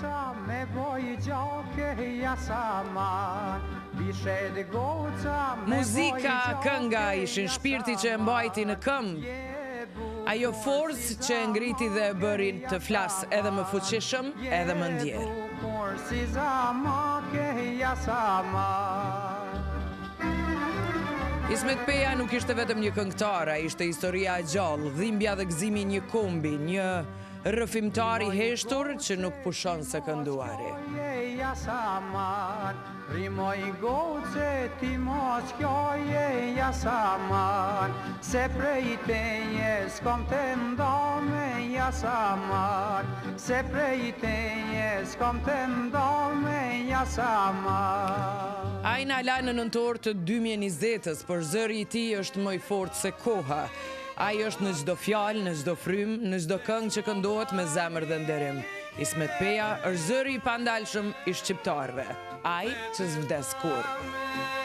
goca me boj gjake jasaman. Bished goca me Muzika, kënga ishin shpirti që e mbajti në këmbë. Ajo forcë që e ngriti dhe e bëri të flas edhe më fuqishëm, edhe më ndjerë. Si zamake jasaman. Ismet Peja nuk ishte vetëm një këngëtar, ai ishte historia e gjallë, dhimbja dhe gëzimi një kombi, një rrëfimtar i heshtur që nuk pushon se kënduari. Jasaman, rimoj goce ti mos kjoje jasaman, se prej teje s'kom të ndome jasaman, se prej teje s'kom të ndome jasaman. Ai na la në nëntor të 2020-s, por zëri i tij është më i fortë se koha. Ai është në çdo fjalë, në çdo frym, në çdo këngë që këndohet me zemër dhe nderim. Ismet Peja është zëri i pandalshëm i shqiptarëve. Ai që s'vdes kurrë.